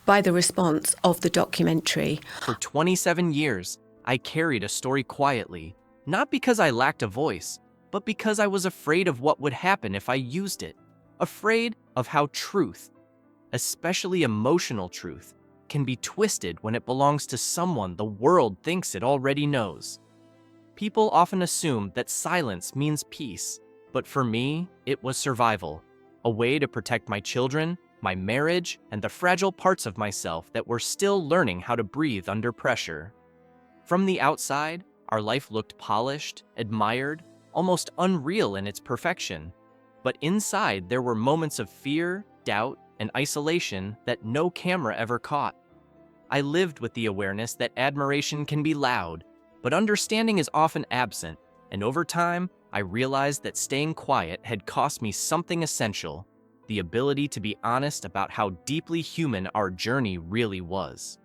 by the response of the documentary. For 27 years, I carried a story quietly, not because I lacked a voice, but because I was afraid of what would happen if I used it. Afraid of how truth, especially emotional truth, can be twisted when it belongs to someone the world thinks it already knows. People often assume that silence means peace, but for me, it was survival, a way to protect my children, my marriage, and the fragile parts of myself that were still learning how to breathe under pressure. From the outside, our life looked polished, admired, almost unreal in its perfection. But inside, there were moments of fear, doubt, and isolation that no camera ever caught. I lived with the awareness that admiration can be loud, but understanding is often absent, and over time, I realized that staying quiet had cost me something essential: the ability to be honest about how deeply human our journey really was.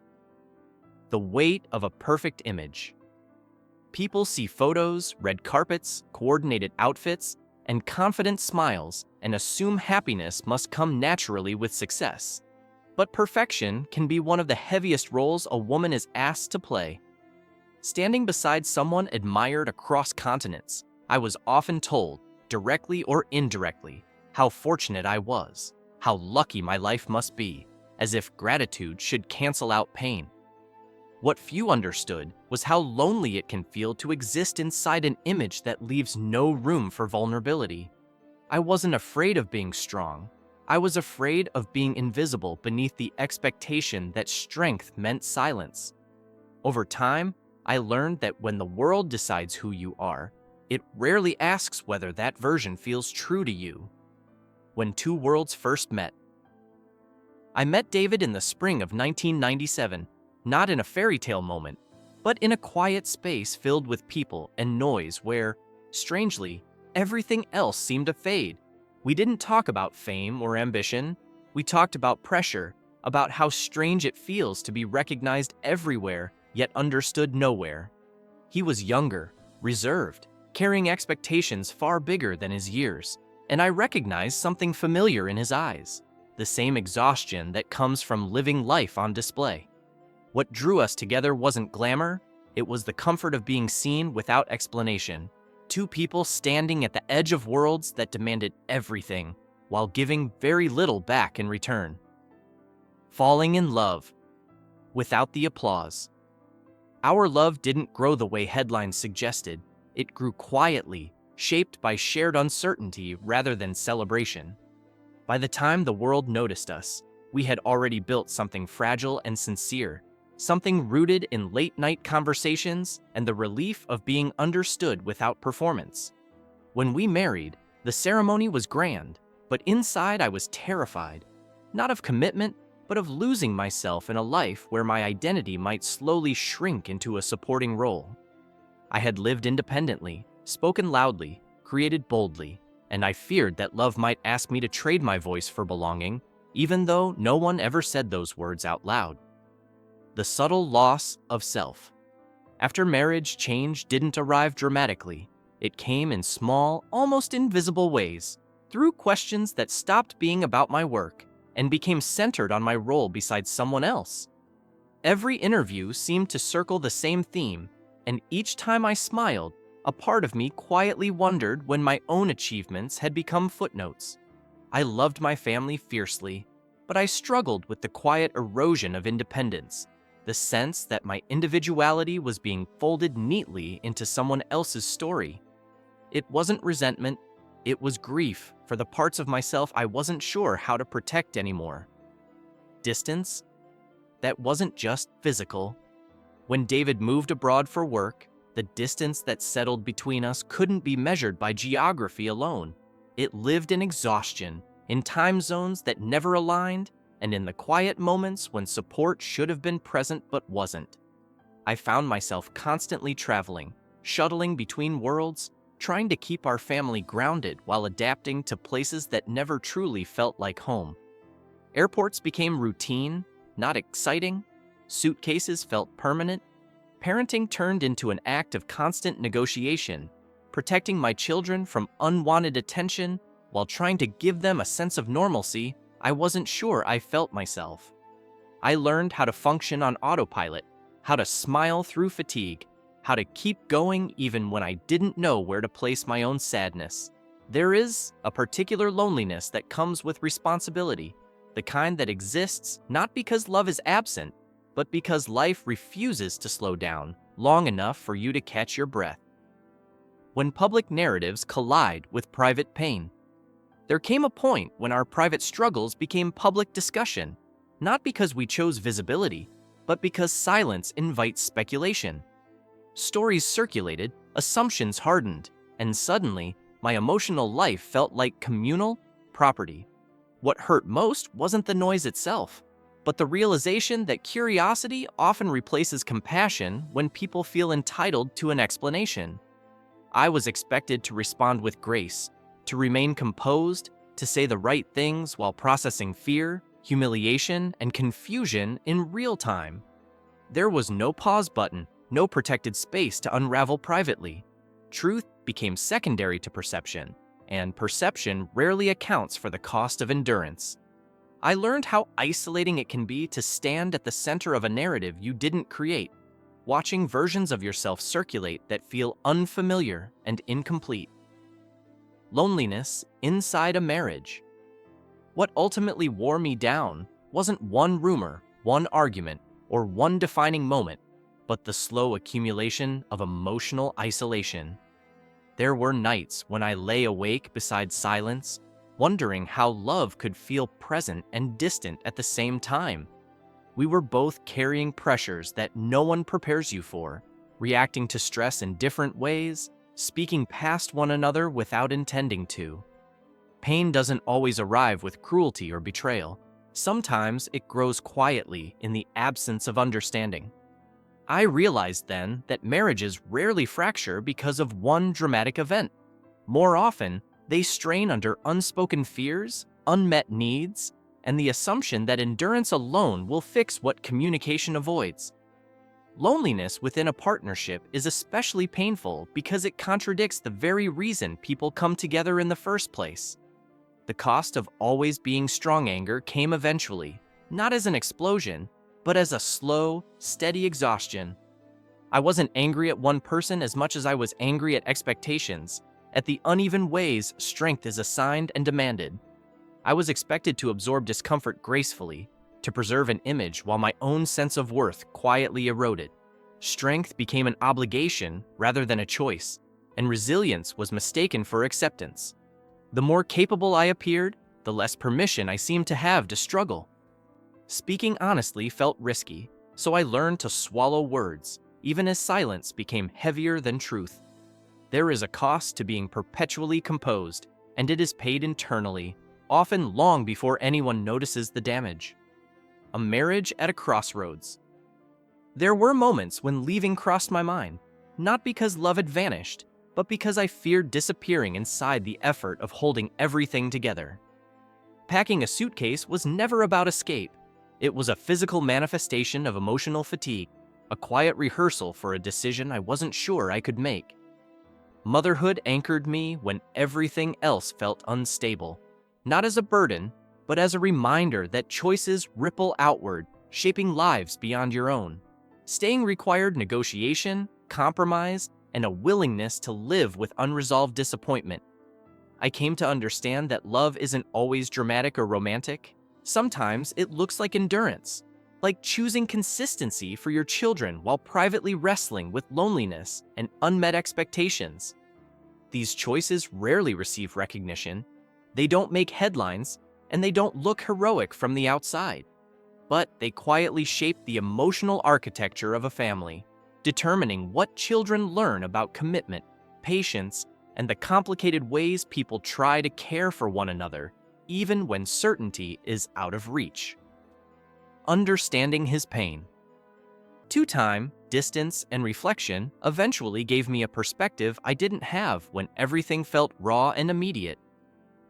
The weight of a perfect image. People see photos, red carpets, coordinated outfits, and confident smiles and assume happiness must come naturally with success. But perfection can be one of the heaviest roles a woman is asked to play. Standing beside someone admired across continents, I was often told, directly or indirectly, how fortunate I was, how lucky my life must be, as if gratitude should cancel out pain. What few understood was how lonely it can feel to exist inside an image that leaves no room for vulnerability. I wasn't afraid of being strong. I was afraid of being invisible beneath the expectation that strength meant silence. Over time, I learned that when the world decides who you are, it rarely asks whether that version feels true to you. When two worlds first met. I met David in the spring of 1997, not in a fairy tale moment, but in a quiet space filled with people and noise where, strangely, everything else seemed to fade. We didn't talk about fame or ambition. We talked about pressure, about how strange it feels to be recognized everywhere, yet understood nowhere. He was younger, reserved, carrying expectations far bigger than his years, and I recognized something familiar in his eyes, the same exhaustion that comes from living life on display. What drew us together wasn't glamour, it was the comfort of being seen without explanation. Two people standing at the edge of worlds that demanded everything, while giving very little back in return. Falling in love, without the applause. Our love didn't grow the way headlines suggested. It grew quietly, shaped by shared uncertainty rather than celebration. By the time the world noticed us, we had already built something fragile and sincere, something rooted in late-night conversations and the relief of being understood without performance. When we married, the ceremony was grand, but inside I was terrified, not of commitment, but of losing myself in a life where my identity might slowly shrink into a supporting role. I had lived independently, spoken loudly, created boldly, and I feared that love might ask me to trade my voice for belonging, even though no one ever said those words out loud. The subtle loss of self. After marriage, change didn't arrive dramatically. It came in small, almost invisible ways, through questions that stopped being about my work and became centered on my role beside someone else. Every interview seemed to circle the same theme, and each time I smiled, a part of me quietly wondered when my own achievements had become footnotes. I loved my family fiercely, but I struggled with the quiet erosion of independence, the sense that my individuality was being folded neatly into someone else's story. It wasn't resentment, it was grief for the parts of myself I wasn't sure how to protect anymore. Distance? That wasn't just physical. When David moved abroad for work, the distance that settled between us couldn't be measured by geography alone. It lived in exhaustion, in time zones that never aligned, and in the quiet moments when support should have been present but wasn't. I found myself constantly traveling, shuttling between worlds, trying to keep our family grounded while adapting to places that never truly felt like home. Airports became routine, not exciting. Suitcases felt permanent. Parenting turned into an act of constant negotiation, protecting my children from unwanted attention while trying to give them a sense of normalcy I wasn't sure I felt myself. I learned how to function on autopilot, how to smile through fatigue, how to keep going even when I didn't know where to place my own sadness. There is a particular loneliness that comes with responsibility, the kind that exists not because love is absent, but because life refuses to slow down long enough for you to catch your breath. When public narratives collide with private pain, there came a point when our private struggles became public discussion, not because we chose visibility, but because silence invites speculation. Stories circulated, assumptions hardened, and suddenly, my emotional life felt like communal property. What hurt most wasn't the noise itself, but the realization that curiosity often replaces compassion when people feel entitled to an explanation. I was expected to respond with grace, to remain composed, to say the right things while processing fear, humiliation, and confusion in real time. There was no pause button, no protected space to unravel privately. Truth became secondary to perception, and perception rarely accounts for the cost of endurance. I learned how isolating it can be to stand at the center of a narrative you didn't create, watching versions of yourself circulate that feel unfamiliar and incomplete. Loneliness inside a marriage. What ultimately wore me down wasn't one rumor, one argument, or one defining moment, but the slow accumulation of emotional isolation. There were nights when I lay awake beside silence, wondering how love could feel present and distant at the same time. We were both carrying pressures that no one prepares you for, reacting to stress in different ways, speaking past one another without intending to. Pain doesn't always arrive with cruelty or betrayal. Sometimes it grows quietly in the absence of understanding. I realized then that marriages rarely fracture because of one dramatic event. More often, they strain under unspoken fears, unmet needs, and the assumption that endurance alone will fix what communication avoids. Loneliness within a partnership is especially painful because it contradicts the very reason people come together in the first place. The cost of always being strong anger came eventually, not as an explosion, but as a slow, steady exhaustion. I wasn't angry at one person as much as I was angry at expectations, at the uneven ways strength is assigned and demanded. I was expected to absorb discomfort gracefully, to preserve an image while my own sense of worth quietly eroded. Strength became an obligation rather than a choice, and resilience was mistaken for acceptance. The more capable I appeared, the less permission I seemed to have to struggle. Speaking honestly felt risky, so I learned to swallow words, even as silence became heavier than truth. There is a cost to being perpetually composed, and it is paid internally, often long before anyone notices the damage. A marriage at a crossroads. There were moments when leaving crossed my mind, not because love had vanished, but because I feared disappearing inside the effort of holding everything together. Packing a suitcase was never about escape. It was a physical manifestation of emotional fatigue, a quiet rehearsal for a decision I wasn't sure I could make. Motherhood anchored me when everything else felt unstable, not as a burden, but as a reminder that choices ripple outward, shaping lives beyond your own. Staying required negotiation, compromise, and a willingness to live with unresolved disappointment. I came to understand that love isn't always dramatic or romantic. Sometimes it looks like endurance, like choosing consistency for your children while privately wrestling with loneliness and unmet expectations. These choices rarely receive recognition. They don't make headlines, and they don't look heroic from the outside. But they quietly shape the emotional architecture of a family, determining what children learn about commitment, patience, and the complicated ways people try to care for one another, even when certainty is out of reach. Understanding his pain. Time, distance, and reflection eventually gave me a perspective I didn't have when everything felt raw and immediate.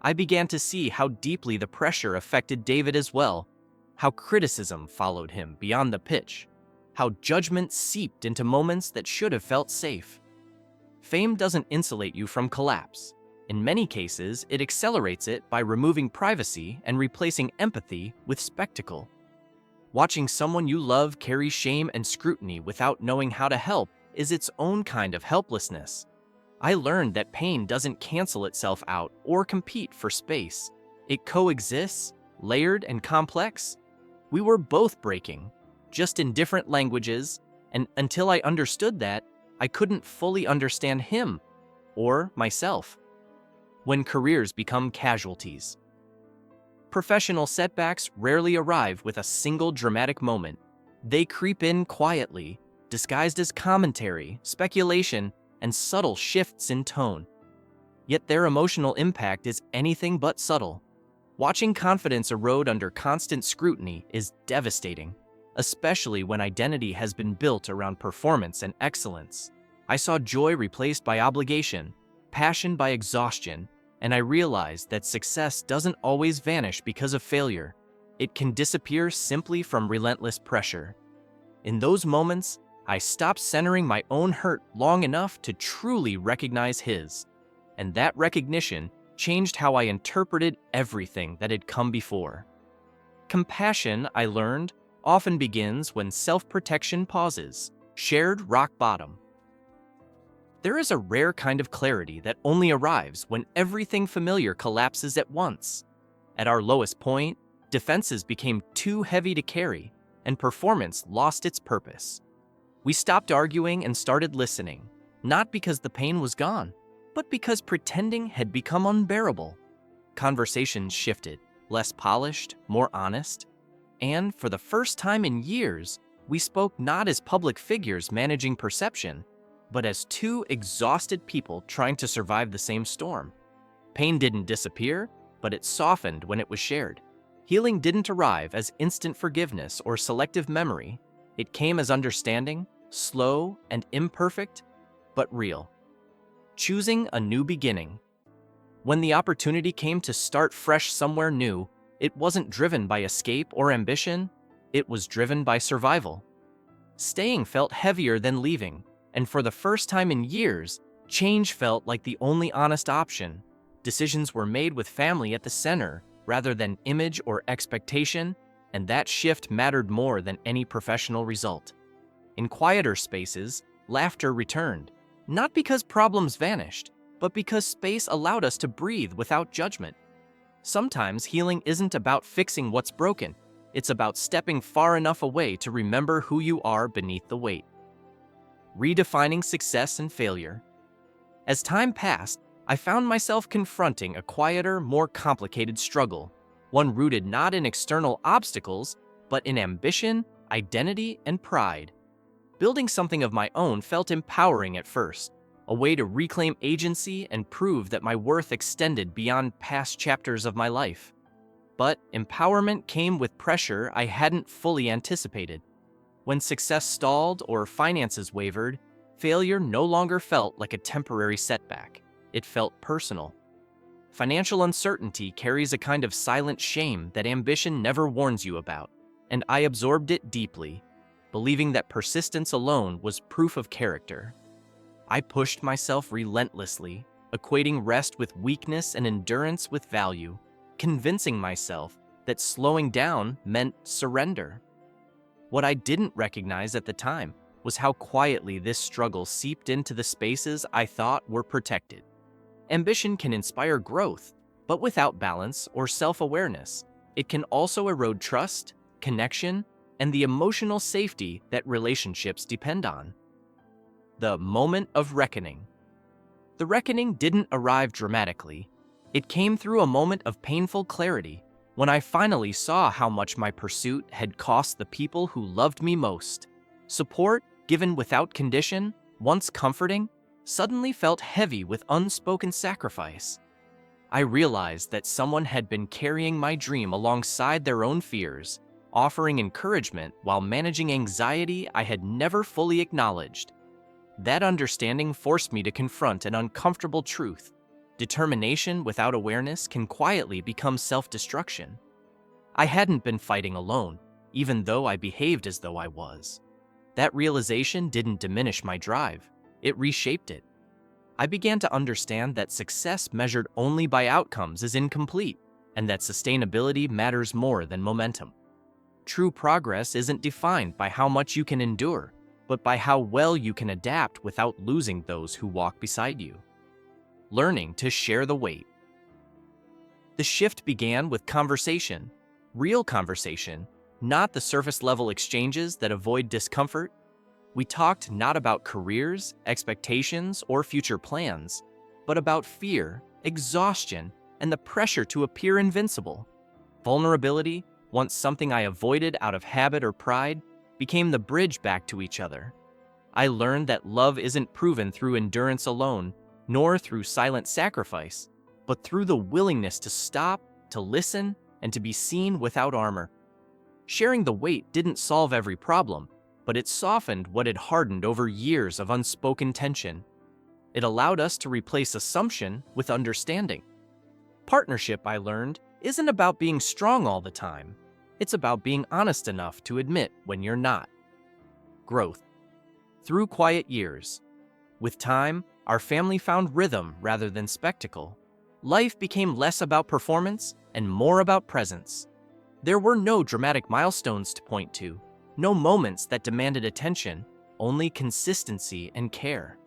I began to see how deeply the pressure affected David as well, how criticism followed him beyond the pitch, how judgment seeped into moments that should have felt safe. Fame doesn't insulate you from collapse. In many cases, it accelerates it by removing privacy and replacing empathy with spectacle. Watching someone you love carry shame and scrutiny without knowing how to help is its own kind of helplessness. I learned that pain doesn't cancel itself out or compete for space. It coexists, layered and complex. We were both breaking, just in different languages, and until I understood that, I couldn't fully understand him or myself. When careers become casualties. Professional setbacks rarely arrive with a single dramatic moment. They creep in quietly, disguised as commentary, speculation, and subtle shifts in tone. Yet their emotional impact is anything but subtle. Watching confidence erode under constant scrutiny is devastating, especially when identity has been built around performance and excellence. I saw joy replaced by obligation, passion by exhaustion, and I realized that success doesn't always vanish because of failure. It can disappear simply from relentless pressure. In those moments, I stopped centering my own hurt long enough to truly recognize his. And that recognition changed how I interpreted everything that had come before. Compassion, I learned, often begins when self-protection pauses, shared rock bottom. There is a rare kind of clarity that only arrives when everything familiar collapses at once. At our lowest point, defenses became too heavy to carry, and performance lost its purpose. We stopped arguing and started listening, not because the pain was gone, but because pretending had become unbearable. Conversations shifted, less polished, more honest, and for the first time in years, we spoke not as public figures managing perception, but as two exhausted people trying to survive the same storm. Pain didn't disappear, but it softened when it was shared. Healing didn't arrive as instant forgiveness or selective memory. It came as understanding, slow and imperfect, but real. Choosing a new beginning. When the opportunity came to start fresh somewhere new, it wasn't driven by escape or ambition, it was driven by survival. Staying felt heavier than leaving, and for the first time in years, change felt like the only honest option. Decisions were made with family at the center, rather than image or expectation, and that shift mattered more than any professional result. In quieter spaces, laughter returned, not because problems vanished, but because space allowed us to breathe without judgment. Sometimes healing isn't about fixing what's broken, it's about stepping far enough away to remember who you are beneath the weight. Redefining success and failure. As time passed, I found myself confronting a quieter, more complicated struggle, one rooted not in external obstacles, but in ambition, identity, and pride. Building something of my own felt empowering at first, a way to reclaim agency and prove that my worth extended beyond past chapters of my life. But empowerment came with pressure I hadn't fully anticipated. When success stalled or finances wavered, failure no longer felt like a temporary setback. It felt personal. Financial uncertainty carries a kind of silent shame that ambition never warns you about, and I absorbed it deeply, believing that persistence alone was proof of character. I pushed myself relentlessly, equating rest with weakness and endurance with value, convincing myself that slowing down meant surrender. What I didn't recognize at the time was how quietly this struggle seeped into the spaces I thought were protected. Ambition can inspire growth, but without balance or self-awareness, it can also erode trust, connection, and the emotional safety that relationships depend on. The moment of reckoning. The reckoning didn't arrive dramatically. It came through a moment of painful clarity, when I finally saw how much my pursuit had cost the people who loved me most. Support, given without condition, once comforting, suddenly felt heavy with unspoken sacrifice. I realized that someone had been carrying my dream alongside their own fears, offering encouragement while managing anxiety I had never fully acknowledged. That understanding forced me to confront an uncomfortable truth. Determination without awareness can quietly become self-destruction. I hadn't been fighting alone, even though I behaved as though I was. That realization didn't diminish my drive, it reshaped it. I began to understand that success measured only by outcomes is incomplete, and that sustainability matters more than momentum. True progress isn't defined by how much you can endure, but by how well you can adapt without losing those who walk beside you. Learning to share the weight. The shift began with conversation, real conversation, not the surface-level exchanges that avoid discomfort. We talked not about careers, expectations, or future plans, but about fear, exhaustion, and the pressure to appear invincible. Vulnerability, once something I avoided out of habit or pride, became the bridge back to each other. I learned that love isn't proven through endurance alone, nor through silent sacrifice, but through the willingness to stop, to listen, and to be seen without armor. Sharing the weight didn't solve every problem, but it softened what had hardened over years of unspoken tension. It allowed us to replace assumption with understanding. Partnership, I learned, isn't about being strong all the time. It's about being honest enough to admit when you're not. Growth. Through quiet years. With time, our family found rhythm rather than spectacle. Life became less about performance and more about presence. There were no dramatic milestones to point to, no moments that demanded attention, only consistency and care.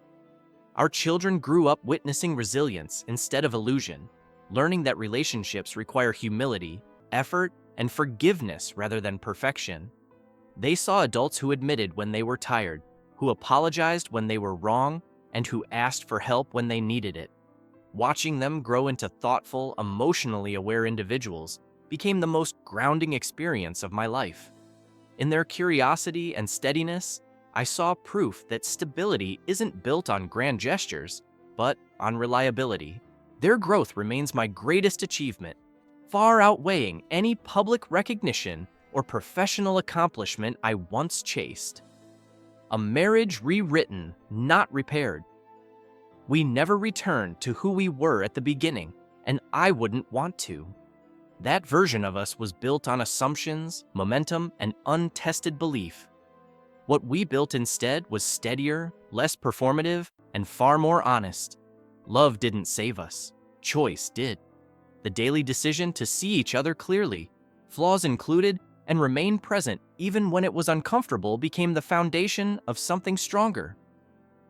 Our children grew up witnessing resilience instead of illusion, learning that relationships require humility, effort, and forgiveness rather than perfection. They saw adults who admitted when they were tired, who apologized when they were wrong, and who asked for help when they needed it. Watching them grow into thoughtful, emotionally aware individuals became the most grounding experience of my life. In their curiosity and steadiness, I saw proof that stability isn't built on grand gestures, but on reliability. Their growth remains my greatest achievement, far outweighing any public recognition or professional accomplishment I once chased. A marriage rewritten, not repaired. We never returned to who we were at the beginning, and I wouldn't want to. That version of us was built on assumptions, momentum, and untested belief. What we built instead was steadier, less performative, and far more honest. Love didn't save us. Choice did. The daily decision to see each other clearly, flaws included, and remain present even when it was uncomfortable became the foundation of something stronger.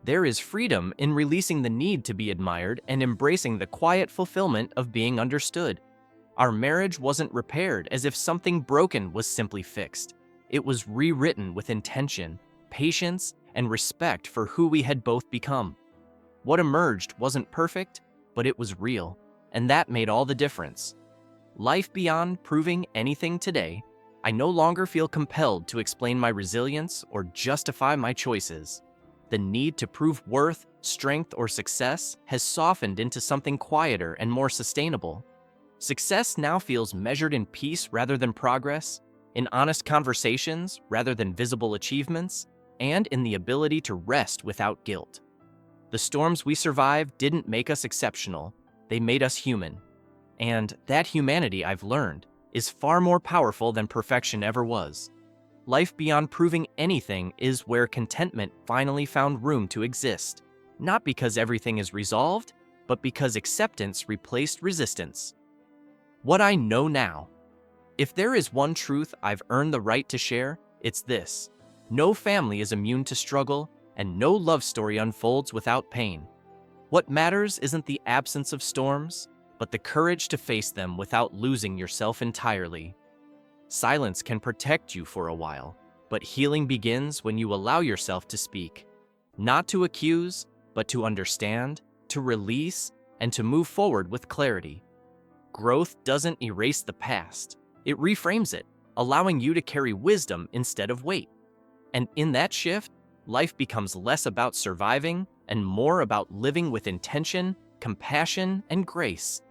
There is freedom in releasing the need to be admired and embracing the quiet fulfillment of being understood. Our marriage wasn't repaired as if something broken was simply fixed. It was rewritten with intention, patience, and respect for who we had both become. What emerged wasn't perfect, but it was real, and that made all the difference. Life beyond proving anything today, I no longer feel compelled to explain my resilience or justify my choices. The need to prove worth, strength, or success has softened into something quieter and more sustainable. Success now feels measured in peace rather than progress, in honest conversations rather than visible achievements, and in the ability to rest without guilt. The storms we survived didn't make us exceptional, they made us human. And that humanity, I've learned, is far more powerful than perfection ever was. Life beyond proving anything is where contentment finally found room to exist, not because everything is resolved, but because acceptance replaced resistance. What I know now. If there is one truth I've earned the right to share, it's this. No family is immune to struggle, and no love story unfolds without pain. What matters isn't the absence of storms, but the courage to face them without losing yourself entirely. Silence can protect you for a while, but healing begins when you allow yourself to speak. Not to accuse, but to understand, to release, and to move forward with clarity. Growth doesn't erase the past. It reframes it, allowing you to carry wisdom instead of weight. And in that shift, life becomes less about surviving and more about living with intention, compassion, and grace.